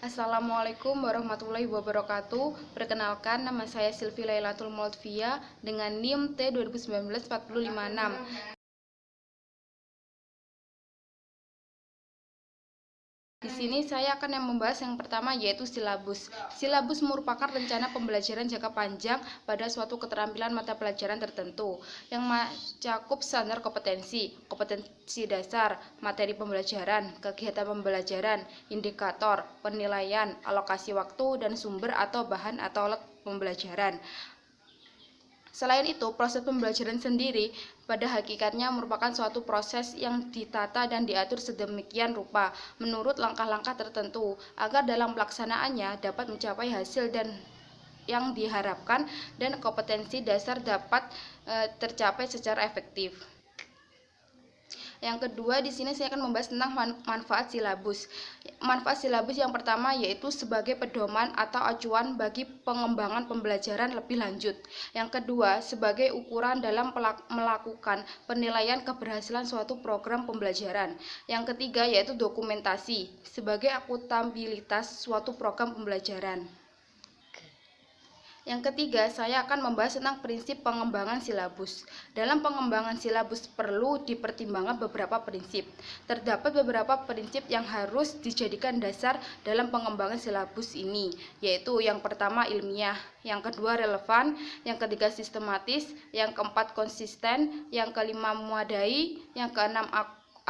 Assalamualaikum warahmatullahi wabarakatuh. Perkenalkan, nama saya Silvi Lailatul Mauludvia dengan NIM T 2019-4056. Di sini saya akan membahas yang pertama, yaitu silabus. Silabus merupakan rencana pembelajaran jangka panjang pada suatu keterampilan mata pelajaran tertentu yang mencakup standar kompetensi, kompetensi dasar, materi pembelajaran, kegiatan pembelajaran, indikator, penilaian, alokasi waktu, dan sumber atau bahan atau alat pembelajaran. Selain itu, proses pembelajaran sendiri pada hakikatnya merupakan suatu proses yang ditata dan diatur sedemikian rupa menurut langkah-langkah tertentu agar dalam pelaksanaannya dapat mencapai hasil dan yang diharapkan dan kompetensi dasar dapat tercapai secara efektif. Yang kedua, di sini saya akan membahas tentang manfaat silabus. Manfaat silabus yang pertama yaitu sebagai pedoman atau acuan bagi pengembangan pembelajaran lebih lanjut. Yang kedua, sebagai ukuran dalam melakukan penilaian keberhasilan suatu program pembelajaran. Yang ketiga yaitu dokumentasi sebagai akuntabilitas suatu program pembelajaran. Yang ketiga, saya akan membahas tentang prinsip pengembangan silabus. Dalam pengembangan silabus perlu dipertimbangkan beberapa prinsip. Terdapat beberapa prinsip yang harus dijadikan dasar dalam pengembangan silabus ini, yaitu yang pertama ilmiah, yang kedua relevan, yang ketiga sistematis, yang keempat konsisten, yang kelima memadai, yang keenam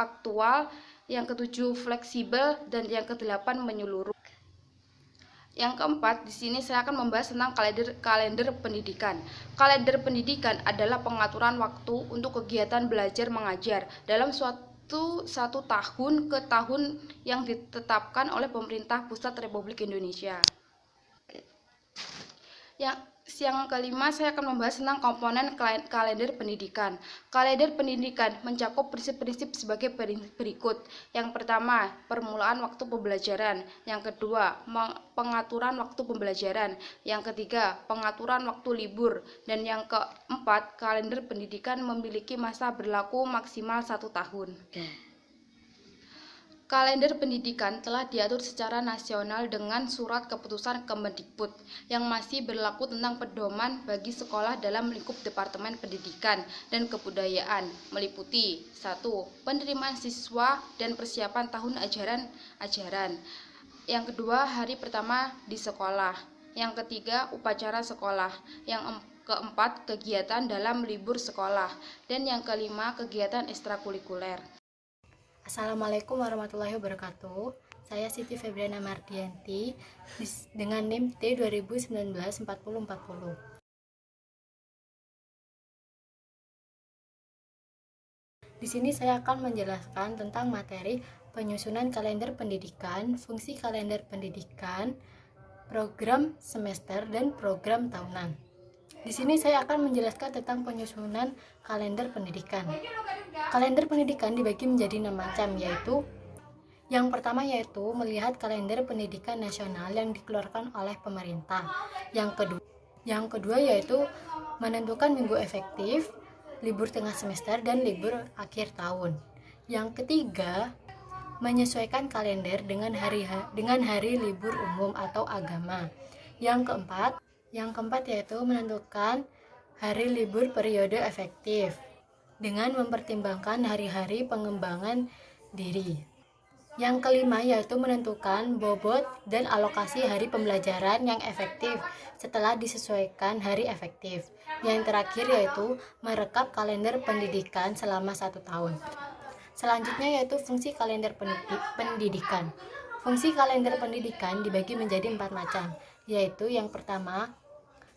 aktual, yang ketujuh fleksibel, dan yang kedelapan menyeluruh. Yang keempat, di sini saya akan membahas tentang kalender pendidikan. Kalender pendidikan adalah pengaturan waktu untuk kegiatan belajar mengajar dalam satu tahun ke tahun yang ditetapkan oleh pemerintah pusat Republik Indonesia. Yang kelima, saya akan membahas tentang komponen kalender pendidikan. Kalender pendidikan mencakup prinsip-prinsip sebagai berikut. Yang pertama, permulaan waktu pembelajaran. Yang kedua, pengaturan waktu pembelajaran. Yang ketiga, pengaturan waktu libur. Dan yang keempat, kalender pendidikan memiliki masa berlaku maksimal 1 tahun. Kalender pendidikan telah diatur secara nasional dengan surat keputusan Kemendikbud yang masih berlaku tentang pedoman bagi sekolah dalam lingkup Departemen Pendidikan dan Kebudayaan meliputi 1. Penerimaan siswa dan persiapan tahun ajaran. Yang kedua, hari pertama di sekolah. Yang ketiga, upacara sekolah. Yang keempat, kegiatan dalam libur sekolah. Dan yang kelima, kegiatan ekstrakurikuler. Assalamualaikum warahmatullahi wabarakatuh. Saya Siti Febriana Mardianti dengan NIM T 2019-4040. Di sini saya akan menjelaskan tentang materi penyusunan kalender pendidikan, fungsi kalender pendidikan, program semester, dan program tahunan. Di sini saya akan menjelaskan tentang penyusunan kalender pendidikan. Kalender pendidikan dibagi menjadi 6 macam, yaitu yang pertama yaitu melihat kalender pendidikan nasional yang dikeluarkan oleh pemerintah. Yang kedua yaitu menentukan minggu efektif, libur tengah semester, dan libur akhir tahun. Yang ketiga, menyesuaikan kalender dengan hari libur umum atau agama. Yang keempat yaitu menentukan hari libur periode efektif dengan mempertimbangkan hari-hari pengembangan diri. Yang kelima yaitu menentukan bobot dan alokasi hari pembelajaran yang efektif setelah disesuaikan hari efektif. Yang terakhir yaitu merekap kalender pendidikan selama 1 tahun. Selanjutnya yaitu fungsi kalender pendidikan. Fungsi kalender pendidikan dibagi menjadi 4 macam, yaitu yang pertama,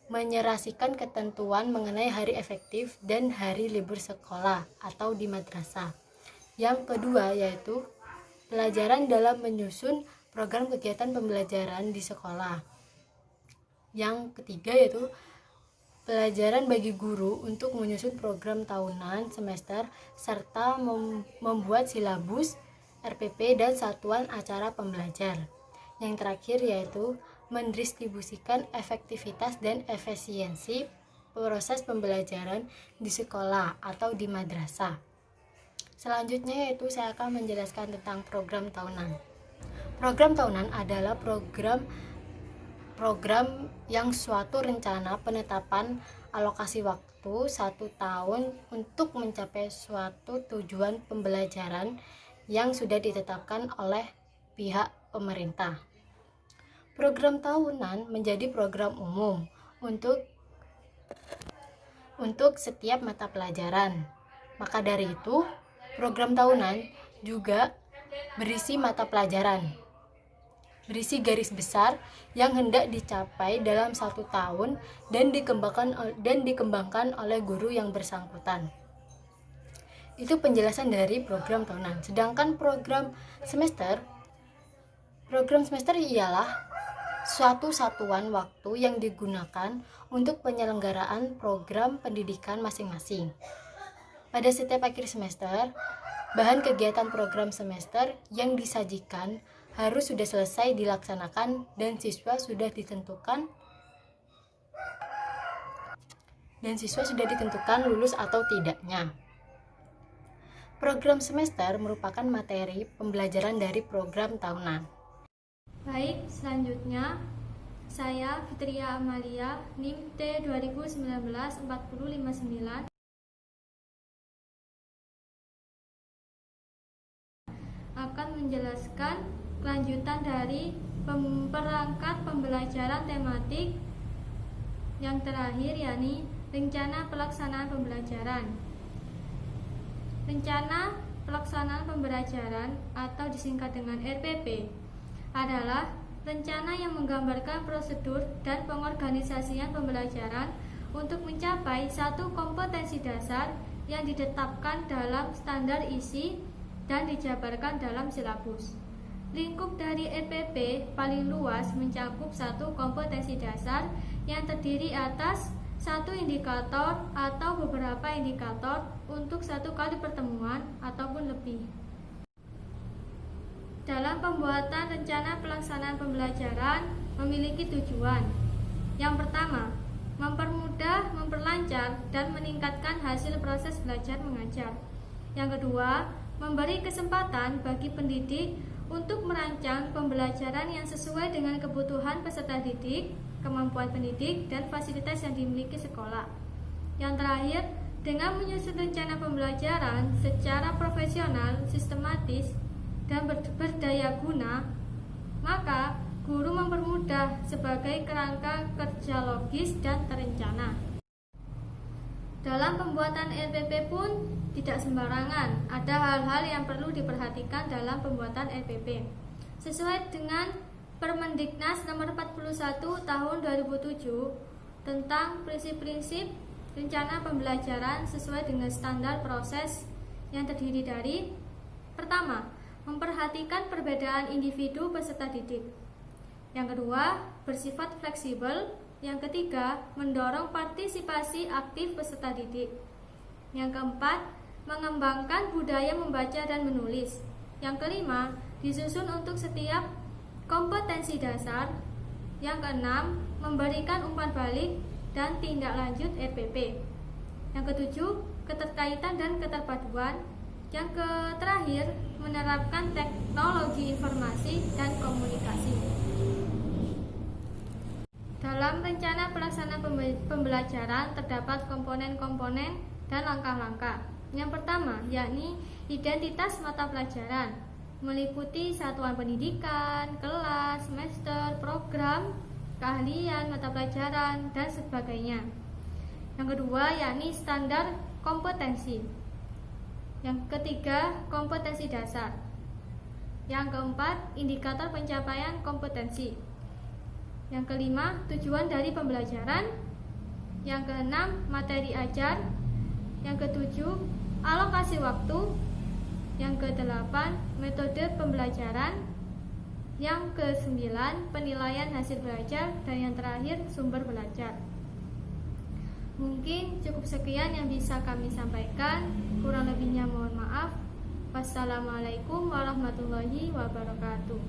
menyerasikan ketentuan mengenai hari efektif dan hari libur sekolah atau di madrasah. Yang kedua yaitu pelajaran dalam menyusun program kegiatan pembelajaran di sekolah. Yang ketiga yaitu pelajaran bagi guru untuk menyusun program tahunan, semester, serta membuat silabus, RPP, dan satuan acara pembelajar. Yang terakhir yaitu mendistribusikan efektivitas dan efisiensi proses pembelajaran di sekolah atau di madrasah. Selanjutnya yaitu saya akan menjelaskan tentang program tahunan. Program tahunan adalah program yang suatu rencana penetapan alokasi waktu 1 tahun untuk mencapai suatu tujuan pembelajaran yang sudah ditetapkan oleh pihak pemerintah. Program tahunan menjadi program umum untuk setiap mata pelajaran. Maka dari itu, program tahunan juga berisi mata pelajaran, berisi garis besar yang hendak dicapai dalam 1 tahun dan dikembangkan oleh guru yang bersangkutan. Itu penjelasan dari program tahunan. Sedangkan program semester ialah suatu satuan waktu yang digunakan untuk penyelenggaraan program pendidikan masing-masing. Pada setiap akhir semester, bahan kegiatan program semester yang disajikan harus sudah selesai dilaksanakan dan siswa sudah ditentukan lulus atau tidaknya. Program semester merupakan materi pembelajaran dari program tahunan. Baik, selanjutnya saya Fitria Amalia, NIM T 2019-4059 akan menjelaskan kelanjutan dari perangkat pembelajaran tematik yang terakhir, yakni rencana pelaksanaan pembelajaran. Rencana pelaksanaan pembelajaran atau disingkat dengan RPP adalah rencana yang menggambarkan prosedur dan pengorganisasian pembelajaran untuk mencapai satu kompetensi dasar yang ditetapkan dalam standar isi dan dijabarkan dalam silabus. Lingkup dari RPP paling luas mencakup satu kompetensi dasar yang terdiri atas satu indikator atau beberapa indikator untuk 1 kali pertemuan ataupun lebih. Dalam pembuatan rencana pelaksanaan pembelajaran memiliki tujuan. Yang pertama, mempermudah, memperlancar, dan meningkatkan hasil proses belajar mengajar. Yang kedua, memberi kesempatan bagi pendidik untuk merancang pembelajaran yang sesuai dengan kebutuhan peserta didik, kemampuan pendidik, dan fasilitas yang dimiliki sekolah. Yang terakhir, dengan menyusun rencana pembelajaran secara profesional, sistematis, dan berdaya guna, maka guru mempermudah sebagai kerangka kerja logis dan terencana. Dalam pembuatan RPP pun tidak sembarangan, ada hal-hal yang perlu diperhatikan dalam pembuatan RPP. Sesuai dengan Permendiknas nomor 41 tahun 2007 tentang prinsip-prinsip rencana pembelajaran sesuai dengan standar proses yang terdiri dari: pertama, memperhatikan perbedaan individu peserta didik. Yang kedua, bersifat fleksibel. Yang ketiga, mendorong partisipasi aktif peserta didik. Yang keempat, mengembangkan budaya membaca dan menulis. Yang kelima, disusun untuk setiap kompetensi dasar. Yang keenam, memberikan umpan balik dan tindak lanjut RPP. Yang ketujuh, keterkaitan dan keterpaduan. Yang terakhir, menerapkan teknologi informasi dan komunikasi. Dalam rencana pelaksanaan pembelajaran terdapat komponen-komponen dan langkah-langkah. Yang pertama, yakni identitas mata pelajaran, meliputi satuan pendidikan, kelas, semester, program, keahlian, mata pelajaran, dan sebagainya. Yang kedua, yakni standar kompetensi. Yang ketiga, kompetensi dasar. Yang keempat, indikator pencapaian kompetensi. Yang kelima, tujuan dari pembelajaran. Yang keenam, materi ajar. Yang ketujuh, alokasi waktu. Yang kedelapan, metode pembelajaran. Yang kesembilan, penilaian hasil belajar. Dan yang terakhir, sumber belajar. Mungkin cukup sekian yang bisa kami sampaikan. Kurang lebihnya mohon maaf. Wassalamualaikum warahmatullahi wabarakatuh.